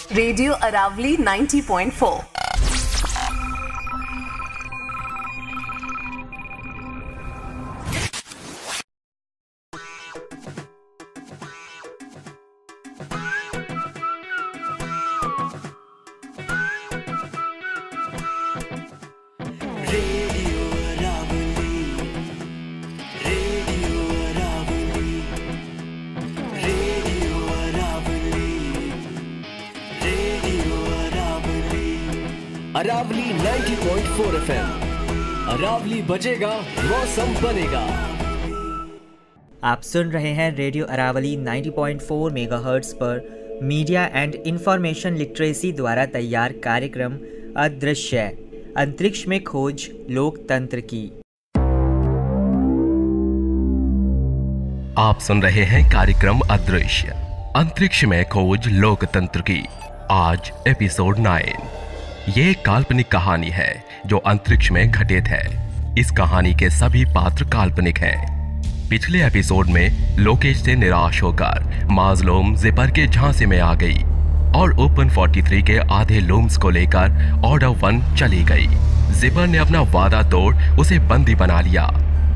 Radio Aravalli 90.4। Aravalli 90.4 FM। Aravalli बजेगा, मौसम बनेगा। आप सुन रहे हैं रेडियो अरावली 90.4 मेगाहर्ट्ज पर मीडिया एंड इंफॉर्मेशन लिटरेसी द्वारा तैयार कार्यक्रम अदृश्य, अंतरिक्ष में खोज लोकतंत्र की। आप सुन रहे हैं कार्यक्रम अदृश्य, अंतरिक्ष में खोज लोकतंत्र की। आज एपिसोड 9। ये एक काल्पनिक कहानी है जो अंतरिक्ष में घटित है। इस कहानी के सभी पात्र काल्पनिक हैं। पिछले एपिसोड में लोकेश से निराश होकर माज़लूम जिपर के झांसे में आ गई और ओपन 43 के आधे लूम्स को लेकर ऑर्डर 1 चली गई। जिपर ने अपना वादा तोड़ उसे बंदी बना लिया।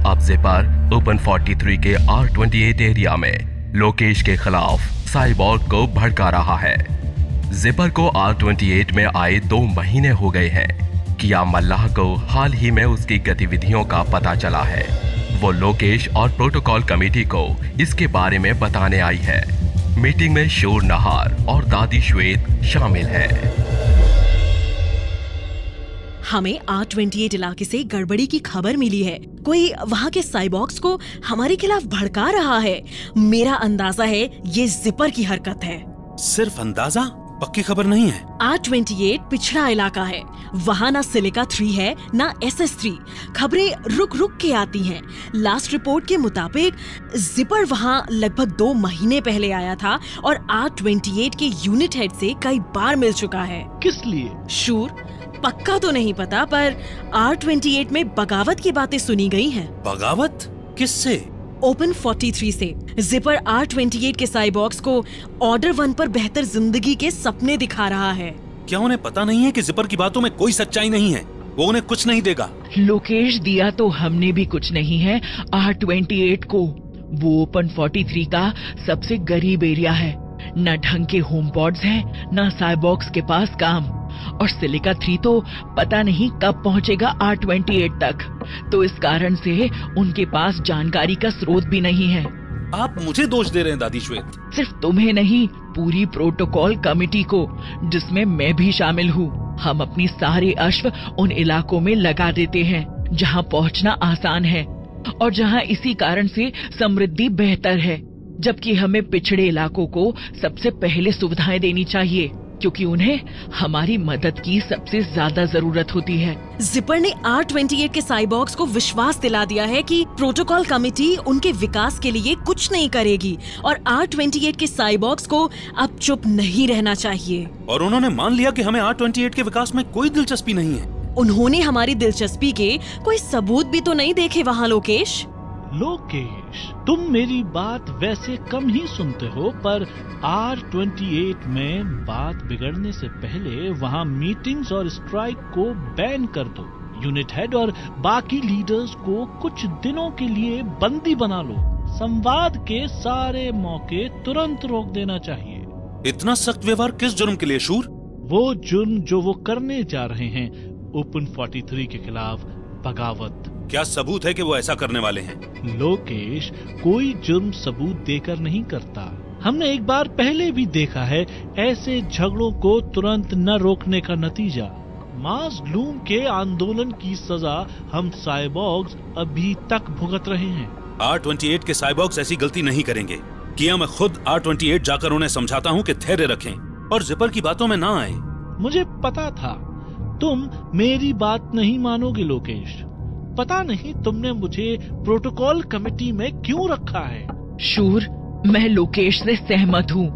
अब जिपर ओपन 43 के R28 एरिया में लोकेश के खिलाफ साइबॉर्ग को भड़का रहा है। जिपर को R28 में आए 2 महीने हो गए हैं। किया मल्लाह को हाल ही में उसकी गतिविधियों का पता चला है। वो लोकेश और प्रोटोकॉल कमेटी को इसके बारे में बताने आई है। मीटिंग में शूर नहार और दादी श्वेत शामिल है। हमें R28 इलाके से गड़बड़ी की खबर मिली है। कोई वहाँ के साइबॉर्ग्स को हमारे खिलाफ भड़का रहा है। मेरा अंदाजा है ये जिपर की हरकत है। सिर्फ अंदाजा, पक्की खबर नहीं है। R28 पिछड़ा इलाका है। वहाँ ना सिलिका 3 है ना SS3। खबरें रुक रुक के आती हैं। लास्ट रिपोर्ट के मुताबिक जिपर वहाँ लगभग 2 महीने पहले आया था और R28 के यूनिट हेड से कई बार मिल चुका है। किस लिए? शूर पक्का तो नहीं पता, पर R28 में बगावत की बातें सुनी गई हैं। बगावत? किससे? ओपन 43 से। जिपर R28 के साइबॉर्ग्स को ऑर्डर 1 पर बेहतर जिंदगी के सपने दिखा रहा है। क्या उन्हें पता नहीं है कि जिपर की बातों में कोई सच्चाई नहीं है? वो उन्हें कुछ नहीं देगा। लोकेश दिया तो हमने भी कुछ नहीं है R28 को। वो ओपन 43 का सबसे गरीब एरिया है। न ढंग के होम पॉड्स हैं, न साइबॉर्ग्स के पास काम। और सिलिका 3 तो पता नहीं कब पहुंचेगा R28 तक। तो इस कारण से उनके पास जानकारी का स्रोत भी नहीं है। आप मुझे दोष दे रहे हैं दादी श्वेत? सिर्फ तुम्हें नहीं, पूरी प्रोटोकॉल कमेटी को, जिसमें मैं भी शामिल हूँ। हम अपनी सारे अश्व उन इलाकों में लगा देते हैं जहाँ पहुँचना आसान है और जहाँ इसी कारण से समृद्धि बेहतर है, जबकि हमें पिछड़े इलाकों को सबसे पहले सुविधाएं देनी चाहिए, क्योंकि उन्हें हमारी मदद की सबसे ज्यादा जरूरत होती है। जिपर ने R28 के साइबॉर्ग्स को विश्वास दिला दिया है कि प्रोटोकॉल कमेटी उनके विकास के लिए कुछ नहीं करेगी और R28 के साइबॉर्ग्स को अब चुप नहीं रहना चाहिए। और उन्होंने मान लिया कि हमें R28 के विकास में कोई दिलचस्पी नहीं है। उन्होंने हमारी दिलचस्पी के कोई सबूत भी तो नहीं देखे वहाँ लोकेश। लोकेश, तुम मेरी बात वैसे कम ही सुनते हो, पर R28 में बात बिगड़ने से पहले वहाँ मीटिंग्स और स्ट्राइक को बैन कर दो। यूनिट हेड और बाकी लीडर्स को कुछ दिनों के लिए बंदी बना लो। संवाद के सारे मौके तुरंत रोक देना चाहिए। इतना सख्त व्यवहार किस जुर्म के लिए शूर? वो जुर्म जो वो करने जा रहे हैं, ओपन 43 के खिलाफ बगावत। क्या सबूत है कि वो ऐसा करने वाले हैं? लोकेश, कोई जुर्म सबूत देकर नहीं करता। हमने एक बार पहले भी देखा है ऐसे झगड़ों को तुरंत न रोकने का नतीजा। माज़लूम के आंदोलन की सजा हम साइबॉर्ग्स अभी तक भुगत रहे हैं। R28 के साइबॉर्ग्स ऐसी गलती नहीं करेंगे। किया मैं खुद R28 जाकर उन्हें समझाता हूँ कि धैर्य रखें और जिपर की बातों में ना आए। मुझे पता था तुम मेरी बात नहीं मानोगे लोकेश। पता नहीं तुमने मुझे प्रोटोकॉल कमेटी में क्यों रखा है। शूर, मैं लोकेश से सहमत हूँ।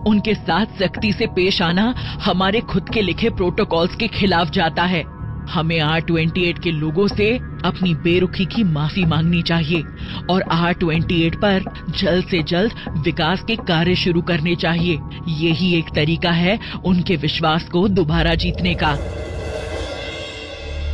उनके साथ सख्ती से पेश आना हमारे खुद के लिखे प्रोटोकॉल्स के खिलाफ जाता है। हमें R28 के लोगों से अपनी बेरुखी की माफी मांगनी चाहिए और R28 पर जल्द से जल्द विकास के कार्य शुरू करने चाहिए। यही एक तरीका है उनके विश्वास को दोबारा जीतने का।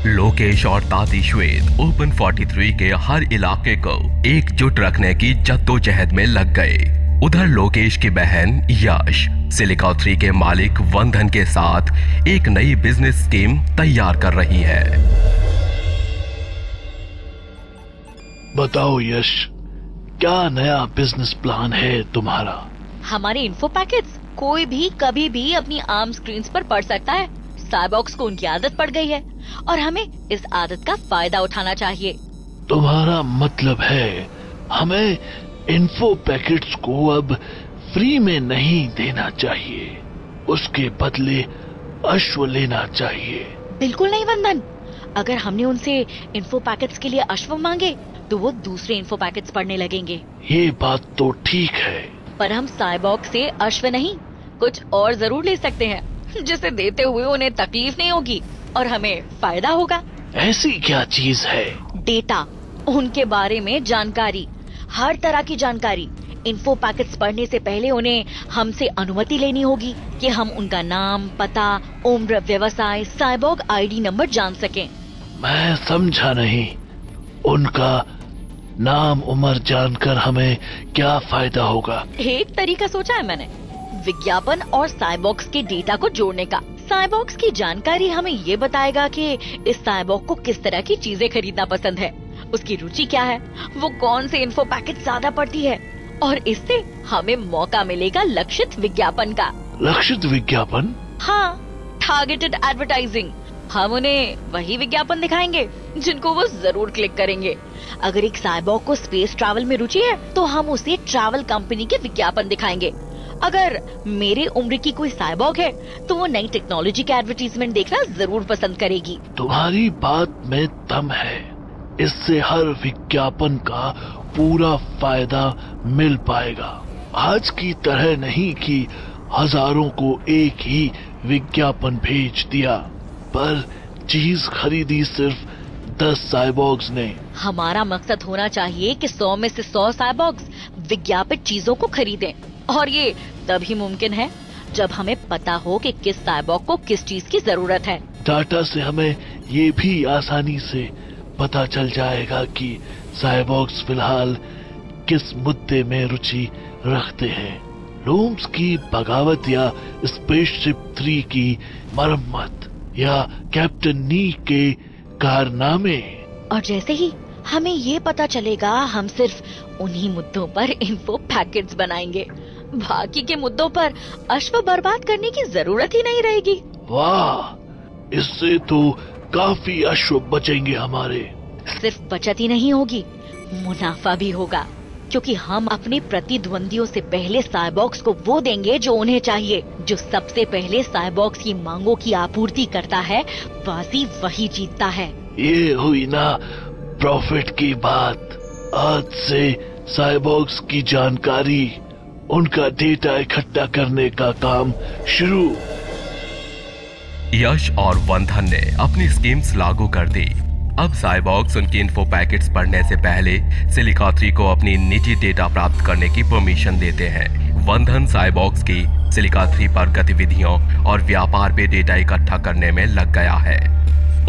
लोकेश और दादी श्वेत ओपन 43 के हर इलाके को एकजुट रखने की जद्दोजहद में लग गए। उधर लोकेश की बहन यश सिलिका 3 के मालिक वंदन के साथ एक नई बिजनेस स्कीम तैयार कर रही है। बताओ यश, क्या नया बिजनेस प्लान है तुम्हारा? हमारे इन्फो पैकेट्स कोई भी कभी भी अपनी आर्म स्क्रीन्स पर पढ़ सकता है। साइबॉक्स को उनकी आदत पड़ गई है और हमें इस आदत का फायदा उठाना चाहिए। तुम्हारा मतलब है हमें इन्फो पैकेट्स को अब फ्री में नहीं देना चाहिए, उसके बदले अश्व लेना चाहिए? बिल्कुल नहीं वंदन, अगर हमने उनसे इन्फो पैकेट्स के लिए अश्व मांगे तो वो दूसरे इन्फो पैकेट्स पढ़ने लगेंगे। ये बात तो ठीक है, पर हम साइबॉक्स से अश्व नहीं कुछ और जरूर ले सकते हैं जिसे देते हुए उन्हें तकलीफ नहीं होगी और हमें फायदा होगा। ऐसी क्या चीज है? डेटा, उनके बारे में जानकारी, हर तरह की जानकारी। इन्फो पैकेट्स पढ़ने से पहले उन्हें हमसे अनुमति लेनी होगी कि हम उनका नाम, पता, उम्र, व्यवसाय, साइबॉग आईडी नंबर जान सकें। मैं समझा नहीं, उनका नाम उम्र जानकर हमें क्या फायदा होगा? एक तरीका सोचा है मैंने, विज्ञापन और साइबॉक्स के डेटा को जोड़ने का। साइबॉक्स की जानकारी हमें ये बताएगा कि इस साइबॉग को किस तरह की चीजें खरीदना पसंद है, उसकी रुचि क्या है, वो कौन से इन्फो पैकेट ज्यादा पढ़ती है, और इससे हमें मौका मिलेगा लक्षित विज्ञापन का। लक्षित विज्ञापन? हाँ, टारगेटेड एडवर्टाइजिंग। हम उन्हें वही विज्ञापन दिखाएंगे जिनको वो जरूर क्लिक करेंगे। अगर एक साइबॉग को स्पेस ट्रैवल में रुचि है तो हम उसे ट्रैवल कंपनी के विज्ञापन दिखाएंगे। अगर मेरे उम्र की कोई साइबॉग है तो वो नई टेक्नोलॉजी के एडवर्टीजमेंट देखना जरूर पसंद करेगी। तुम्हारी बात में दम है, इससे हर विज्ञापन का पूरा फायदा मिल पाएगा। आज की तरह नहीं कि हजारों को एक ही विज्ञापन भेज दिया, पर चीज खरीदी सिर्फ 10 साइबॉग्स ने। हमारा मकसद होना चाहिए कि 100 में से 100 साइबॉग्स विज्ञापित चीजों को खरीदें, और ये तभी मुमकिन है जब हमें पता हो कि किस साइबॉग को किस चीज की जरूरत है। डाटा से हमें ये भी आसानी से पता चल जाएगा कि साइबॉग्स फिलहाल किस मुद्दे में रुचि रखते हैं। लूम्स की बगावत या स्पेसशिप 3 की मरम्मत या कैप्टन नी के कारनामे। और जैसे ही हमें ये पता चलेगा हम सिर्फ उन्हीं मुद्दों पर इन्फो पैकेट्स बनाएंगे, बाकी के मुद्दों पर अश्व बर्बाद करने की जरूरत ही नहीं रहेगी। वाह, इससे तो काफी अश्व बचेंगे हमारे। सिर्फ बचत ही नहीं होगी, मुनाफा भी होगा, क्योंकि हम अपने प्रतिद्वंदियों से पहले साइबॉक्स को वो देंगे जो उन्हें चाहिए। जो सबसे पहले साइबॉक्स की मांगों की आपूर्ति करता है, बाजी वही जीतता है। ये हुई ना प्रॉफिट की बात। आज से साइबॉक्स की जानकारी, उनका डेटा इकट्ठा करने का काम शुरू। यश और वंदन ने अपनी स्कीम्स लागू कर दी। अब साइबॉग्स उनकी इन्फो पैकेट्स पढ़ने से पहले सिलिका 3 को अपनी निजी डेटा प्राप्त करने की परमिशन देते हैं। वंदन साइबॉग्स की सिलिका 3 पर गतिविधियों और व्यापार पे डेटा इकट्ठा करने में लग गया है।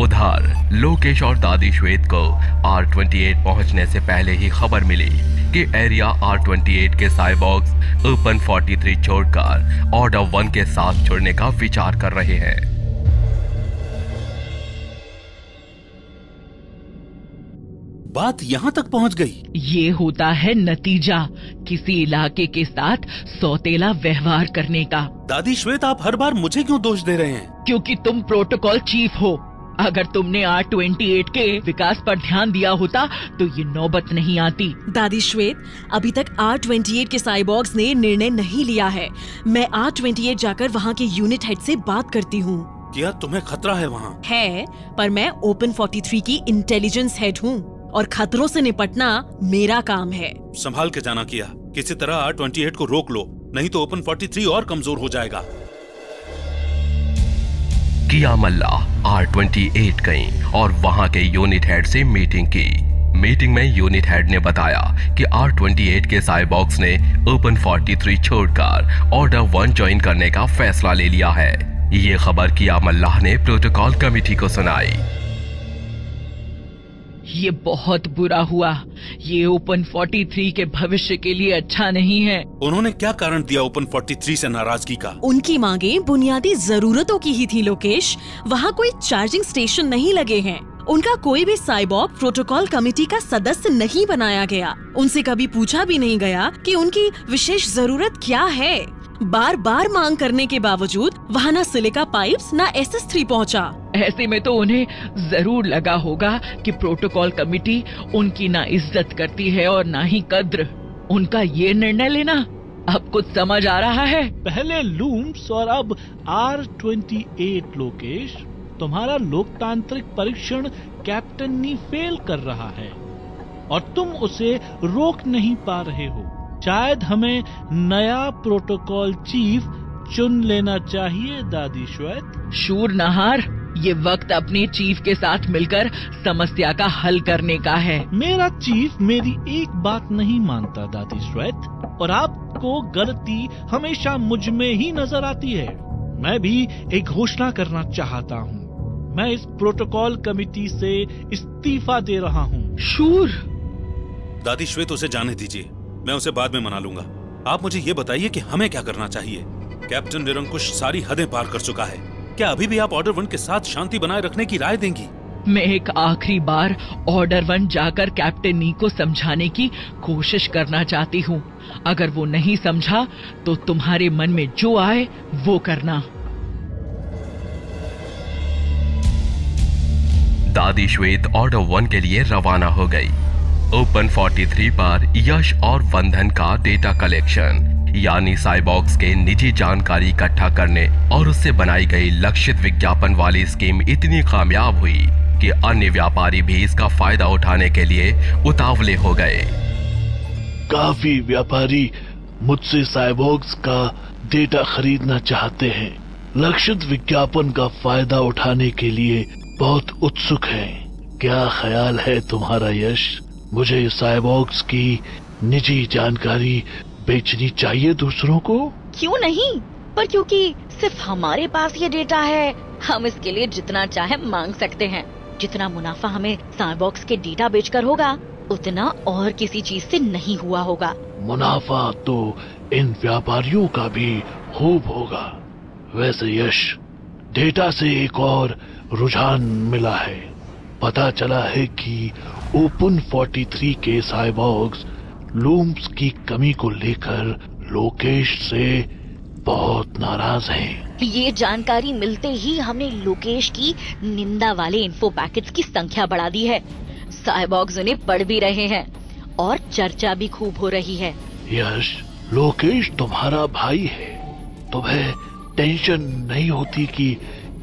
उधर लोकेश और दादी श्वेत को R28 पहुंचने से पहले ही खबर मिली कि एरिया R28 के साइबॉग्स ओपन 43 छोड़कर ऑर्डर 1 के साथ जुड़ने का विचार कर रहे हैं। बात यहाँ तक पहुँच गई। ये होता है नतीजा किसी इलाके के साथ सौतेला व्यवहार करने का। दादी श्वेत, आप हर बार मुझे क्यों दोष दे रहे हैं? क्योंकि तुम प्रोटोकॉल चीफ हो। अगर तुमने R28 के विकास पर ध्यान दिया होता तो ये नौबत नहीं आती। दादी श्वेत, अभी तक R28 के साइबॉग्स ने निर्णय नहीं लिया है। मैं R28 जाकर वहाँ के यूनिट हेड से बात करती हूँ। क्या तुम्हें खतरा है वहाँ? है, पर मैं ओपन 43 की इंटेलिजेंस हेड हूँ और खतरों से निपटना मेरा काम है। संभाल के जाना किया, किसी तरह R28 को रोक लो, नहीं तो ओपन 43 और कमजोर हो जाएगा। किया मल्ला R28 गईं और वहां के यूनिट हेड से मीटिंग की। मीटिंग में यूनिट हेड ने बताया कि R28 के साइबॉक्स ने ओपन 43 छोड़कर ऑर्डर 1 ज्वाइन करने का फैसला ले लिया है। ये खबर किया मल्लाह ने प्रोटोकॉल कमेटी को सुनाई। ये बहुत बुरा हुआ। ये ओपन 43 के भविष्य के लिए अच्छा नहीं है। उन्होंने क्या कारण दिया ओपन 43 से नाराजगी का? उनकी मांगे बुनियादी जरूरतों की ही थी लोकेश। वहाँ कोई चार्जिंग स्टेशन नहीं लगे हैं। उनका कोई भी साइबॉर्ग प्रोटोकॉल कमेटी का सदस्य नहीं बनाया गया। उनसे कभी पूछा भी नहीं गया कि उनकी विशेष जरूरत क्या है। बार बार मांग करने के बावजूद वहाँ न सिलिका पाइप्स न SS3 पहुँचा। ऐसे में तो उन्हें जरूर लगा होगा कि प्रोटोकॉल कमेटी उनकी ना इज्जत करती है और ना ही कद्र। उनका ये निर्णय लेना अब कुछ समझ आ रहा है। पहले लूम्स और अब R28 लोकेश, तुम्हारा लोकतांत्रिक परीक्षण कैप्टन नी फेल कर रहा है और तुम उसे रोक नहीं पा रहे हो। शायद हमें नया प्रोटोकॉल चीफ चुन लेना चाहिए दादी श्वेत। शूर नहार, ये वक्त अपने चीफ के साथ मिलकर समस्या का हल करने का है। मेरा चीफ मेरी एक बात नहीं मानता दादी श्वेत, और आपको गलती हमेशा मुझ में ही नजर आती है। मैं भी एक घोषणा करना चाहता हूँ। मैं इस प्रोटोकॉल कमेटी से इस्तीफा दे रहा हूँ। शूर, दादी श्वेत उसे जाने दीजिए, मैं उसे बाद में मना लूंगा। आप मुझे ये बताइए कि हमें क्या करना चाहिए। कैप्टन निरंकुश सारी हदें पार कर चुका है। क्या अभी भी आप ऑर्डर 1 के साथ शांति बनाए रखने की राय देंगी? मैं एक आखिरी बार ऑर्डर 1 जाकर कैप्टन नी को समझाने की कोशिश करना चाहती हूँ। अगर वो नहीं समझा तो तुम्हारे मन में जो आए वो करना। दादी श्वेत ऑर्डर 1 के लिए रवाना हो गई। ओपन 43 पर यश और वंदन का डेटा कलेक्शन यानी साइबॉक्स के निजी जानकारी इकट्ठा करने और उससे बनाई गई लक्षित विज्ञापन वाली स्कीम इतनी कामयाब हुई कि अन्य व्यापारी भी इसका फायदा उठाने के लिए उतावले हो गए। काफी व्यापारी मुझसे साइबॉक्स का डेटा खरीदना चाहते हैं। लक्षित विज्ञापन का फायदा उठाने के लिए बहुत उत्सुक हैं। क्या ख्याल है तुम्हारा यश? मुझे साइबॉक्स की निजी जानकारी बेचनी चाहिए दूसरों को? क्यों नहीं, पर क्योंकि सिर्फ हमारे पास ये डेटा है, हम इसके लिए जितना चाहे मांग सकते हैं। जितना मुनाफा हमें साइबॉक्स के डेटा बेचकर होगा, उतना और किसी चीज से नहीं हुआ होगा। मुनाफा तो इन व्यापारियों का भी खूब होगा। वैसे यश, डेटा से एक और रुझान मिला है। पता चला है कि ओपन 43 के साइबॉक्स लूम्स की कमी को लेकर लोकेश से बहुत नाराज हैं। ये जानकारी मिलते ही हमने लोकेश की निंदा वाले इन्फो पैकेट्स की संख्या बढ़ा दी है। साइबॉक्स उन्हें पढ़ भी रहे हैं और चर्चा भी खूब हो रही है। यश, लोकेश तुम्हारा भाई है। तुम्हें टेंशन नहीं होती कि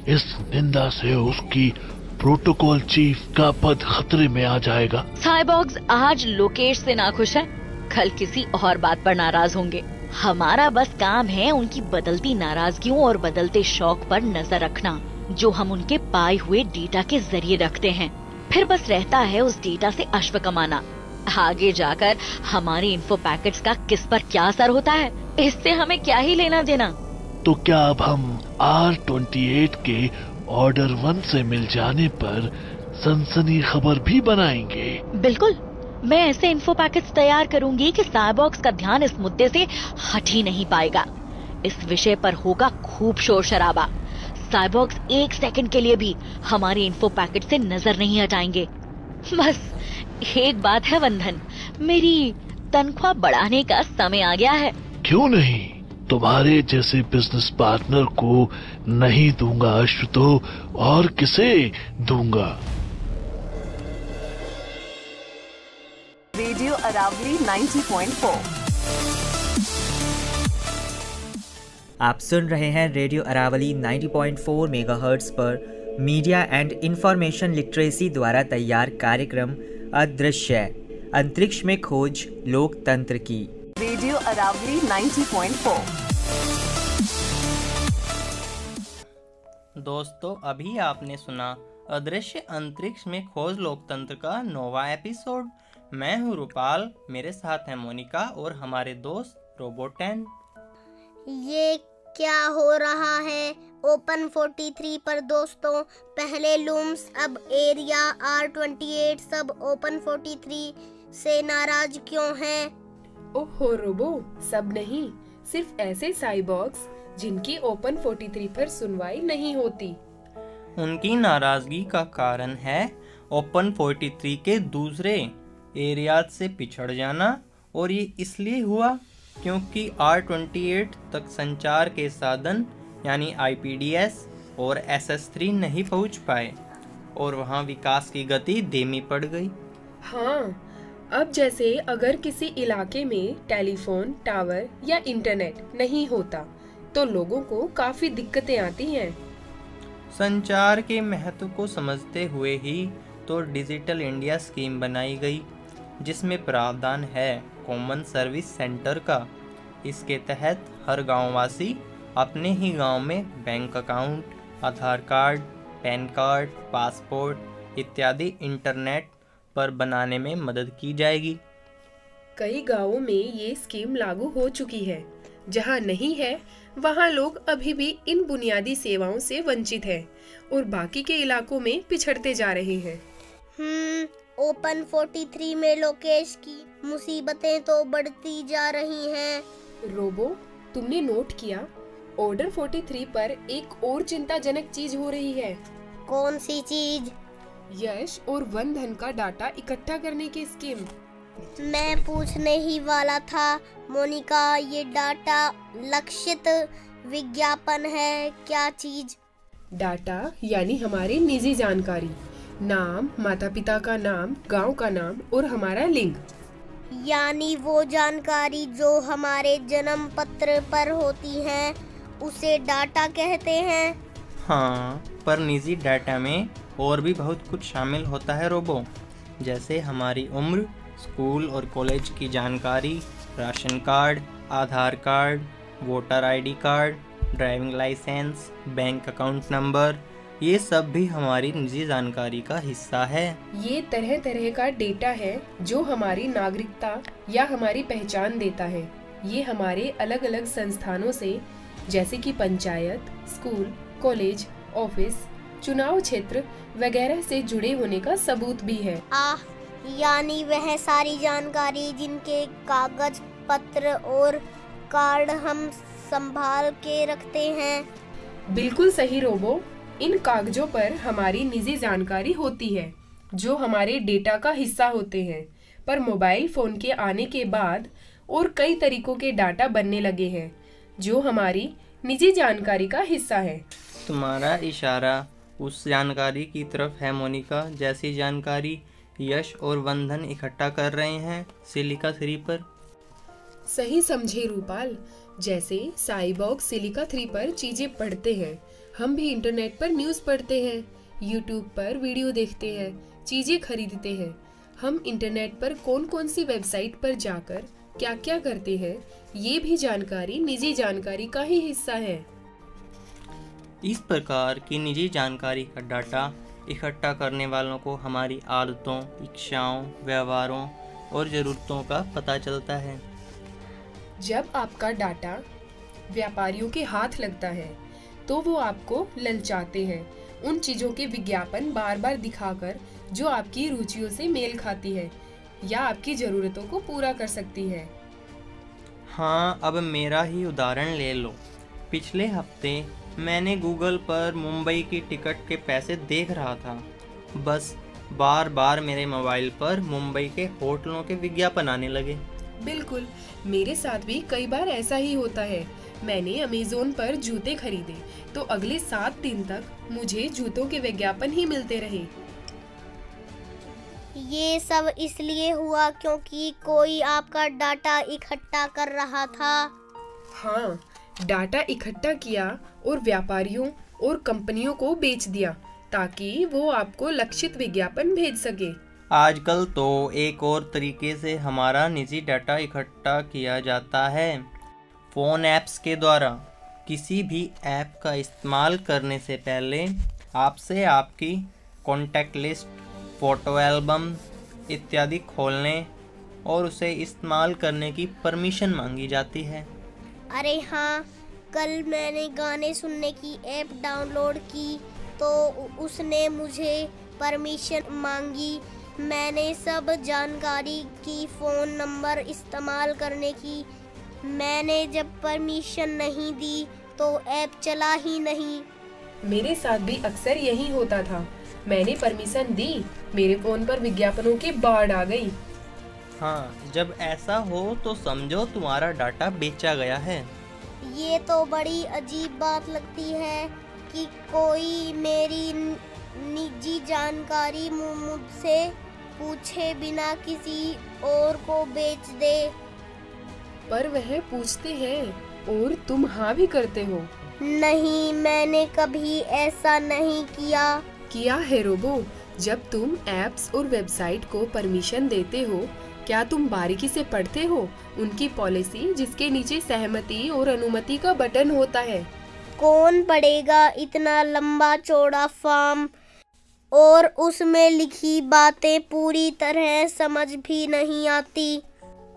इस निंदा से उसकी प्रोटोकॉल चीफ का पद खतरे में आ जाएगा? साइबॉक्स आज लोकेश से नाखुश है, कल किसी और बात पर नाराज होंगे। हमारा बस काम है उनकी बदलती नाराजगियों और बदलते शौक पर नजर रखना, जो हम उनके पाए हुए डेटा के जरिए रखते हैं। फिर बस रहता है उस डेटा से अश्व कमाना। आगे जाकर हमारे इन्फो पैकेट्स का किस पर क्या असर होता है, इससे हमें क्या ही लेना देना। तो क्या अब हम R28 के ऑर्डर 1 से मिल जाने पर सनसनी खबर भी बनाएंगे? बिल्कुल, मैं ऐसे इन्फो पैकेट्स तैयार करूंगी कि साइबॉक्स का ध्यान इस मुद्दे से हट ही नहीं पाएगा। इस विषय पर होगा खूब शोर शराबा। साइबॉक्स एक सेकंड के लिए भी हमारे इन्फो पैकेट से नजर नहीं हटाएंगे। बस एक बात है वंदन, मेरी तनख्वाह बढ़ाने का समय आ गया है। क्यों नहीं? तुम्हारे जैसे बिजनेस पार्टनर को नहीं दूंगा अश्व तो और किसे दूंगा? रेडियो अरावली 90.4। आप सुन रहे हैं रेडियो अरावली 90.4 मेगाहर्ट्ज पर मीडिया एंड इंफॉर्मेशन लिटरेसी द्वारा तैयार कार्यक्रम अदृश्य, अंतरिक्ष में खोज लोकतंत्र की। रेडियो अरावली 90.4। दोस्तों, अभी आपने सुना अदृश्य अंतरिक्ष में खोज लोकतंत्र का 9वां एपिसोड। मैं हूँ रूपाल, मेरे साथ हैं मोनिका और हमारे दोस्त रोबोटेन। ये क्या हो रहा है ओपन 43 पर दोस्तों? पहले लूम्स, अब एरिया R28 सब ओपन 43 से नाराज क्यों हैं? ओहो रोबो, सब नहीं, सिर्फ ऐसे साइबॉर्ग्स जिनकी ओपन 43 पर सुनवाई नहीं होती। उनकी नाराजगी का कारण है ओपन 43 के दूसरे एरियाज से पिछड़ जाना, और ये इसलिए हुआ क्योंकि R28 तक संचार के साधन यानी IPDS और SS3 नहीं पहुंच पाए और वहां विकास की गति धीमी पड़ गई। हाँ, अब जैसे अगर किसी इलाके में टेलीफोन टावर या इंटरनेट नहीं होता तो लोगों को काफी दिक्कतें आती हैं। संचार के महत्व को समझते हुए ही तो डिजिटल इंडिया स्कीम बनाई गई, जिसमें प्रावधान है कॉमन सर्विस सेंटर का। इसके तहत हर गांववासी अपने ही गांव में बैंक अकाउंट, आधार कार्ड, पैन कार्ड, पासपोर्ट इत्यादि इंटरनेट पर बनाने में मदद की जाएगी। कई गांवों में ये स्कीम लागू हो चुकी है। जहां नहीं है वहां लोग अभी भी इन बुनियादी सेवाओं से वंचित हैं और बाकी के इलाकों में पिछड़ते जा रहे हैं। ओपन 43 में लोकेश की मुसीबतें तो बढ़ती जा रही हैं। रोबो, तुमने नोट किया ऑर्डर 43 पर एक और चिंताजनक चीज हो रही है। कौन सी चीज? यश और वनधन का डाटा इकट्ठा करने की स्कीम। मैं पूछने ही वाला था मोनिका, ये डाटा लक्षित विज्ञापन है क्या चीज? डाटा यानी हमारी निजी जानकारी, नाम, माता पिता का नाम, गांव का नाम और हमारा लिंग। यानी वो जानकारी जो हमारे जन्म पत्र पर होती है उसे डाटा कहते हैं। हाँ, पर निजी डाटा में और भी बहुत कुछ शामिल होता है रोबो, जैसे हमारी उम्र, स्कूल और कॉलेज की जानकारी, ration card, Aadhaar card, voter ID card, driving licence, bank account number, ये सब भी हमारी निजी जानकारी का हिस्सा है। ये तरह तरह का डेटा है जो हमारी नागरिकता या हमारी पहचान देता है। ये हमारे अलग अलग संस्थानों से, जैसे कि पंचायत, स्कूल, कॉलेज, ऑफिस, चुनाव क्षेत्र वगैरह से जुड़े होने का सबूत भी है। यानी वह सारी जानकारी जिनके कागज पत्र और कार्ड हम संभाल के रखते हैं। बिल्कुल सही रोबो, इन कागजों पर हमारी निजी जानकारी होती है जो हमारे डेटा का हिस्सा होते हैं। पर मोबाइल फोन के आने के बाद और कई तरीकों के डाटा बनने लगे हैं जो हमारी निजी जानकारी का हिस्सा है। तुम्हारा इशारा उस जानकारी की तरफ है मोनिका, जैसी जानकारी यश और वंदन इकट्ठा कर रहे हैं सिलिका 3 पर। सही समझे रूपाल, जैसे साइबॉर्ग सिलिका 3 पर चीजें पढ़ते हैं, हम भी इंटरनेट पर न्यूज़ पढ़ते हैं, यूट्यूब पर वीडियो देखते हैं, चीजें खरीदते हैं। हम इंटरनेट पर कौन कौन सी वेबसाइट पर जाकर क्या क्या करते हैं, ये भी जानकारी निजी जानकारी का ही हिस्सा है। इस प्रकार की निजी जानकारी का डाटा इकट्ठा करने वालों को हमारी आदतों, इच्छाओं, व्यवहारों और ज़रूरतों का पता चलता है। जब आपका डाटा व्यापारियों के हाथ लगता है तो वो आपको ललचाते हैं, उन चीज़ों के विज्ञापन बार बार दिखाकर जो आपकी रुचियों से मेल खाती है या आपकी ज़रूरतों को पूरा कर सकती है। हाँ, अब मेरा ही उदाहरण ले लो। पिछले हफ्ते मैंने गूगल पर मुंबई की टिकट के पैसे देख रहा था। बस बार बार मेरे मोबाइल पर मुंबई के होटलों के विज्ञापन आने लगे। बिल्कुल, मेरे साथ भी कई बार ऐसा ही होता है। मैंने अमेज़न पर जूते खरीदे तो अगले 7 दिन तक मुझे जूतों के विज्ञापन ही मिलते रहे। ये सब इसलिए हुआ क्योंकि कोई आपका डाटा इकट्ठा कर रहा था। हाँ, डाटा इकट्ठा किया और व्यापारियों और कंपनियों को बेच दिया ताकि वो आपको लक्षित विज्ञापन भेज सके। आजकल तो एक और तरीके से हमारा निजी डाटा इकट्ठा किया जाता है, फ़ोन ऐप्स के द्वारा। किसी भी ऐप का इस्तेमाल करने से पहले आपसे आपकी कॉन्टैक्ट लिस्ट, फ़ोटो एल्बम इत्यादि खोलने और उसे इस्तेमाल करने की परमिशन मांगी जाती है। अरे हाँ, कल मैंने गाने सुनने की ऐप डाउनलोड की तो उसने मुझे परमिशन मांगी। मैंने सब जानकारी की, फ़ोन नंबर इस्तेमाल करने की। मैंने जब परमिशन नहीं दी तो ऐप चला ही नहीं। मेरे साथ भी अक्सर यही होता था। मैंने परमिशन दी, मेरे फोन पर विज्ञापनों की बाढ़ आ गई। हाँ, जब ऐसा हो तो समझो तुम्हारा डाटा बेचा गया है। ये तो बड़ी अजीब बात लगती है कि कोई मेरी निजी जानकारी मुझसे पूछे बिना किसी और को बेच दे। पर वह पूछते हैं और तुम हाँ भी करते हो। नहीं, मैंने कभी ऐसा नहीं किया है रोबो। जब तुम ऐप्स और वेबसाइट को परमिशन देते हो, क्या तुम बारीकी से पढ़ते हो उनकी पॉलिसी, जिसके नीचे सहमति और अनुमति का बटन होता है? कौन पढ़ेगा इतना लंबा चौड़ा फॉर्म, और उसमें लिखी बातें पूरी तरह समझ भी नहीं आती।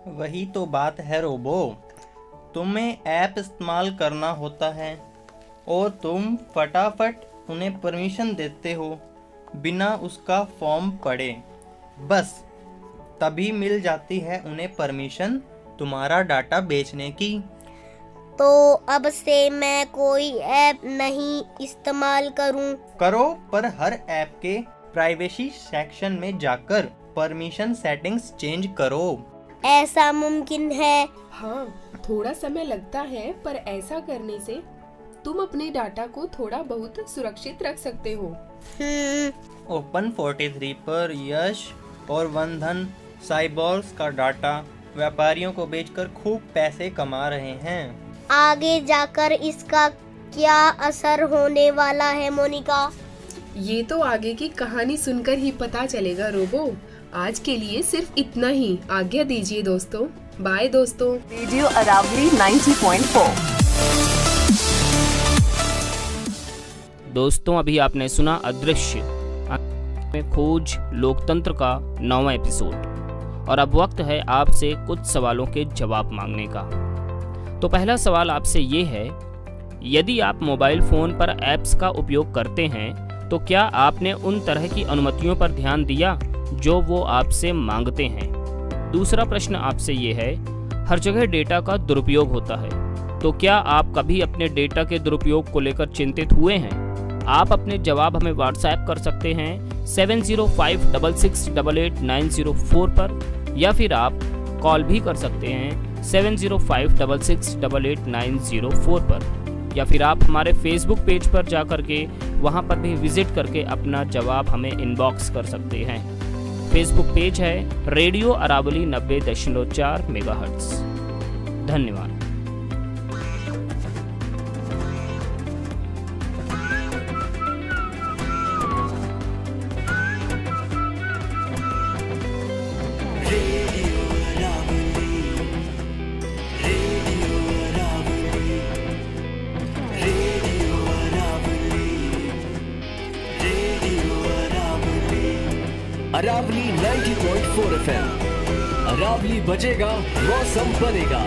वही तो बात है रोबो, तुम्हें ऐप इस्तेमाल करना होता है और तुम फटाफट उन्हें परमिशन देते हो बिना उसका फॉर्म पढ़े। बस तभी मिल जाती है उन्हें परमिशन तुम्हारा डाटा बेचने की। तो अब से मैं कोई ऐप नहीं इस्तेमाल करो, पर हर ऐप के प्राइवेसी सेक्शन में जाकर परमिशन सेटिंग्स चेंज करो। ऐसा मुमकिन है? हाँ, थोड़ा समय लगता है, पर ऐसा करने से तुम अपने डाटा को थोड़ा बहुत सुरक्षित रख सकते हो। ओपन43 पर यश और वंधन साइबॉर्ग्स का डाटा व्यापारियों को बेचकर खूब पैसे कमा रहे हैं। आगे जाकर इसका क्या असर होने वाला है मोनिका? ये तो आगे की कहानी सुनकर ही पता चलेगा रोबो। आज के लिए सिर्फ इतना ही। आज्ञा दीजिए दोस्तों। बाय दोस्तों। रेडियो अरावली 90.4। दोस्तों, अभी आपने सुना अदृश्य में खोज लोकतंत्र का 9वां एपिसोड, और अब वक्त है आपसे कुछ सवालों के जवाब मांगने का। तो पहला सवाल आपसे ये है, यदि आप मोबाइल फ़ोन पर ऐप्स का उपयोग करते हैं तो क्या आपने उन तरह की अनुमतियों पर ध्यान दिया जो वो आपसे मांगते हैं? दूसरा प्रश्न आपसे ये है, हर जगह डेटा का दुरुपयोग होता है, तो क्या आप कभी अपने डेटा के दुरुपयोग को लेकर चिंतित हुए हैं? आप अपने जवाब हमें व्हाट्सएप कर सकते हैं 7056688904 पर, या फिर आप कॉल भी कर सकते हैं 7056688904 पर, या फिर आप हमारे फेसबुक पेज पर जा करके वहां पर भी विजिट करके अपना जवाब हमें इनबॉक्स कर सकते हैं। फेसबुक पेज है रेडियो अरावली 90.4 मेगाहर्ट्ज। धन्यवाद। अरावली 90.4 FM। अरावली बजेगा, मौसम बनेगा।